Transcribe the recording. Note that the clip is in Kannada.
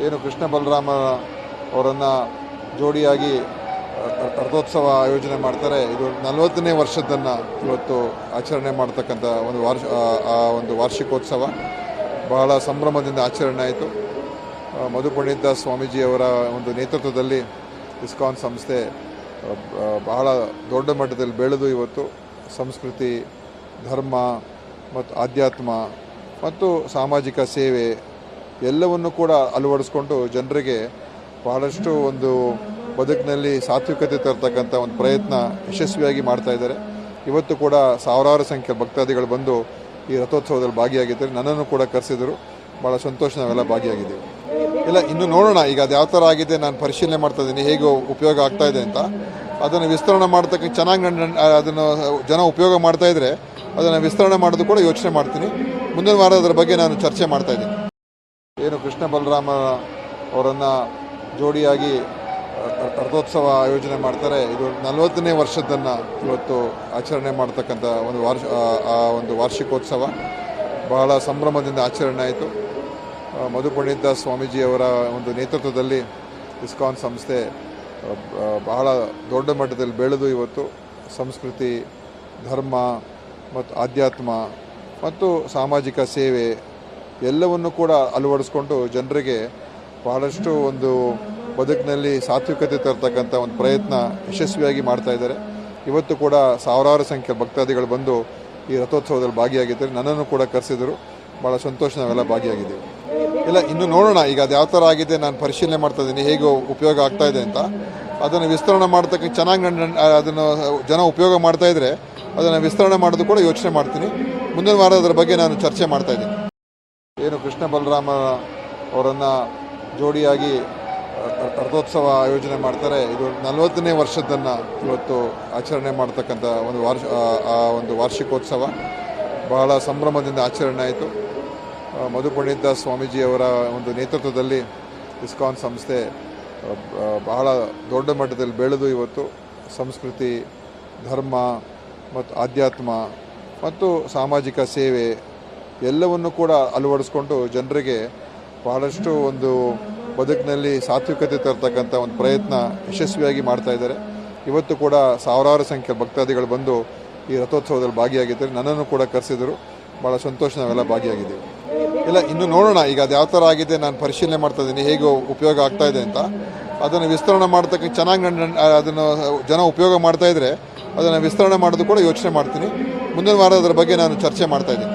ಏನು ಕೃಷ್ಣ ಬಲರಾಮ ಅವರನ್ನು ಜೋಡಿಯಾಗಿ ರಥೋತ್ಸವ ಆಯೋಜನೆ ಮಾಡ್ತಾರೆ. ಇದು 40ನೇ ವರ್ಷದನ್ನು ಇವತ್ತು ಆಚರಣೆ ಮಾಡ್ತಕ್ಕಂಥ ಒಂದು ವಾರ್ಷಿಕೋತ್ಸವ ಬಹಳ ಸಂಭ್ರಮದಿಂದ ಆಚರಣೆ ಆಯಿತು. ಮಧುಪಂಡಿತ ಸ್ವಾಮೀಜಿಯವರ ಒಂದು ನೇತೃತ್ವದಲ್ಲಿ ಇಸ್ಕಾನ್ ಸಂಸ್ಥೆ ಬಹಳ ದೊಡ್ಡ ಮಟ್ಟದಲ್ಲಿ ಬೆಳೆದು ಇವತ್ತು ಸಂಸ್ಕೃತಿ, ಧರ್ಮ ಮತ್ತು ಆಧ್ಯಾತ್ಮ ಮತ್ತು ಸಾಮಾಜಿಕ ಸೇವೆ ಎಲ್ಲವನ್ನು ಕೂಡ ಅಳವಡಿಸ್ಕೊಂಡು ಜನರಿಗೆ ಬಹಳಷ್ಟು ಒಂದು ಬದುಕಿನಲ್ಲಿ ಸಾತ್ವಿಕತೆ ತರ್ತಕ್ಕಂಥ ಒಂದು ಪ್ರಯತ್ನ ಯಶಸ್ವಿಯಾಗಿ ಮಾಡ್ತಾ ಇದ್ದಾರೆ. ಇವತ್ತು ಕೂಡ ಸಾವಿರಾರು ಸಂಖ್ಯೆ ಭಕ್ತಾದಿಗಳು ಬಂದು ಈ ರಥೋತ್ಸವದಲ್ಲಿ ಭಾಗಿಯಾಗಿದ್ದಾರೆ. ನನ್ನನ್ನು ಕೂಡ ಕರೆಸಿದರು. ಭಾಳ ಸಂತೋಷ, ನಾವೆಲ್ಲ ಭಾಗಿಯಾಗಿದ್ದೀವಿ. ಇಲ್ಲ, ಇನ್ನು ನೋಡೋಣ. ಈಗ ಅದು ಯಾವ ಥರ ಆಗಿದೆ ನಾನು ಪರಿಶೀಲನೆ ಮಾಡ್ತಾ ಇದ್ದೀನಿ, ಹೇಗೆ ಉಪಯೋಗ ಆಗ್ತಾ ಇದೆ ಅಂತ. ಅದನ್ನು ವಿಸ್ತರಣೆ ಮಾಡ್ತಕ್ಕ ಚೆನ್ನಾಗಿ ಅದನ್ನು ಜನ ಉಪಯೋಗ ಮಾಡ್ತಾ ಇದ್ದರೆ ಅದನ್ನು ವಿಸ್ತರಣೆ ಮಾಡೋದು ಕೂಡ ಯೋಚನೆ ಮಾಡ್ತೀನಿ. ಮುಂದಿನ ವಾರ ಅದರ ಬಗ್ಗೆ ನಾನು ಚರ್ಚೆ ಮಾಡ್ತಾ ಇದ್ದೀನಿ. ಏನು ಕೃಷ್ಣ ಬಲರಾಮ ಅವರನ್ನು ಜೋಡಿಯಾಗಿ ರಥೋತ್ಸವ ಆಯೋಜನೆ ಮಾಡ್ತಾರೆ. ಇದು 40ನೇ ವರ್ಷದನ್ನು ಇವತ್ತು ಆಚರಣೆ ಮಾಡ್ತಕ್ಕಂಥ ಒಂದು ವಾರ್ಷಿಕೋತ್ಸವ ಬಹಳ ಸಂಭ್ರಮದಿಂದ ಆಚರಣೆ ಆಯಿತು. ಮಧುಪಂಡಿತ ಸ್ವಾಮೀಜಿಯವರ ಒಂದು ನೇತೃತ್ವದಲ್ಲಿ ಇಸ್ಕಾನ್ ಸಂಸ್ಥೆ ಬಹಳ ದೊಡ್ಡ ಮಟ್ಟದಲ್ಲಿ ಬೆಳೆದು ಇವತ್ತು ಸಂಸ್ಕೃತಿ, ಧರ್ಮ ಮತ್ತು ಆಧ್ಯಾತ್ಮ ಮತ್ತು ಸಾಮಾಜಿಕ ಸೇವೆ ಎಲ್ಲವನ್ನು ಕೂಡ ಅಳವಡಿಸ್ಕೊಂಡು ಜನರಿಗೆ ಬಹಳಷ್ಟು ಒಂದು ಬದುಕಿನಲ್ಲಿ ಸಾತ್ವಿಕತೆ ತರ್ತಕ್ಕಂಥ ಒಂದು ಪ್ರಯತ್ನ ಯಶಸ್ವಿಯಾಗಿ ಮಾಡ್ತಾ ಇದ್ದಾರೆ. ಇವತ್ತು ಕೂಡ ಸಾವಿರಾರು ಸಂಖ್ಯೆ ಭಕ್ತಾದಿಗಳು ಬಂದು ಈ ರಥೋತ್ಸವದಲ್ಲಿ ಭಾಗಿಯಾಗಿದ್ದಾರೆ. ನನ್ನನ್ನು ಕೂಡ ಕರೆಸಿದರು. ಭಾಳ ಸಂತೋಷ, ನಾವೆಲ್ಲ ಭಾಗಿಯಾಗಿದ್ದೀವಿ. ಇಲ್ಲ, ಇನ್ನು ನೋಡೋಣ. ಈಗ ಅದು ಯಾವ ಥರ ಆಗಿದೆ ನಾನು ಪರಿಶೀಲನೆ ಮಾಡ್ತಾ ಇದ್ದೀನಿ, ಹೇಗೆ ಉಪಯೋಗ ಆಗ್ತಾ ಇದೆ ಅಂತ. ಅದನ್ನು ವಿಸ್ತರಣೆ ಮಾಡ್ತಕ್ಕ ಚೆನ್ನಾಗಿ ಅದನ್ನು ಜನ ಉಪಯೋಗ ಮಾಡ್ತಾ ಇದ್ದರೆ ಅದನ್ನು ವಿಸ್ತರಣೆ ಮಾಡೋದು ಕೂಡ ಯೋಚನೆ ಮಾಡ್ತೀನಿ. ಮುಂದಿನ ವಾರ ಅದರ ಬಗ್ಗೆ ನಾನು ಚರ್ಚೆ ಮಾಡ್ತಾ ಇದ್ದೀನಿ. ಏನು ಕೃಷ್ಣ ಬಲರಾಮ ಅವರನ್ನು ಜೋಡಿಯಾಗಿ ರಥೋತ್ಸವ ಆಯೋಜನೆ ಮಾಡ್ತಾರೆ. ಇದು 40ನೇ ವರ್ಷದನ್ನು ಇವತ್ತು ಆಚರಣೆ ಮಾಡ್ತಕ್ಕಂಥ ಒಂದು ವಾರ್ಷಿಕೋತ್ಸವ ಬಹಳ ಸಂಭ್ರಮದಿಂದ ಆಚರಣೆ ಆಯಿತು. ಮಧುಪಂಡಿತ ಸ್ವಾಮೀಜಿಯವರ ಒಂದು ನೇತೃತ್ವದಲ್ಲಿ ಇಸ್ಕಾನ್ ಸಂಸ್ಥೆ ಬಹಳ ದೊಡ್ಡ ಮಟ್ಟದಲ್ಲಿ ಬೆಳೆದು ಇವತ್ತು ಸಂಸ್ಕೃತಿ, ಧರ್ಮ ಮತ್ತು ಆಧ್ಯಾತ್ಮ ಮತ್ತು ಸಾಮಾಜಿಕ ಸೇವೆ ಎಲ್ಲವನ್ನು ಕೂಡ ಅಳವಡಿಸ್ಕೊಂಡು ಜನರಿಗೆ ಬಹಳಷ್ಟು ಒಂದು ಬದುಕಿನಲ್ಲಿ ಸಾತ್ವಿಕತೆ ತರ್ತಕ್ಕಂಥ ಒಂದು ಪ್ರಯತ್ನ ಯಶಸ್ವಿಯಾಗಿ ಮಾಡ್ತಾ ಇದ್ದಾರೆ. ಇವತ್ತು ಕೂಡ ಸಾವಿರಾರು ಸಂಖ್ಯೆ ಭಕ್ತಾದಿಗಳು ಬಂದು ಈ ರಥೋತ್ಸವದಲ್ಲಿ ಭಾಗಿಯಾಗಿದ್ದಾರೆ. ನನ್ನನ್ನು ಕೂಡ ಕರೆಸಿದರು. ಭಾಳ ಸಂತೋಷ, ನಾವೆಲ್ಲ ಭಾಗಿಯಾಗಿದ್ದೀವಿ. ಇಲ್ಲ, ಇನ್ನು ನೋಡೋಣ. ಈಗ ಅದು ಯಾವ ಥರ ಆಗಿದೆ ನಾನು ಪರಿಶೀಲನೆ ಮಾಡ್ತಾ ಇದ್ದೀನಿ, ಹೇಗೆ ಉಪಯೋಗ ಆಗ್ತಾ ಇದೆ ಅಂತ. ಅದನ್ನು ವಿಸ್ತರಣೆ ಮಾಡ್ತಕ್ಕ ಚೆನ್ನಾಗಿ ಅದನ್ನು ಜನ ಉಪಯೋಗ ಮಾಡ್ತಾ ಇದ್ದರೆ ಅದನ್ನು ವಿಸ್ತರಣೆ ಮಾಡೋದು ಕೂಡ ಯೋಚನೆ ಮಾಡ್ತೀನಿ. ಮುಂದಿನ ವಾರ ಅದರ ಬಗ್ಗೆ ನಾನು ಚರ್ಚೆ ಮಾಡ್ತಾ ಇದ್ದೀನಿ.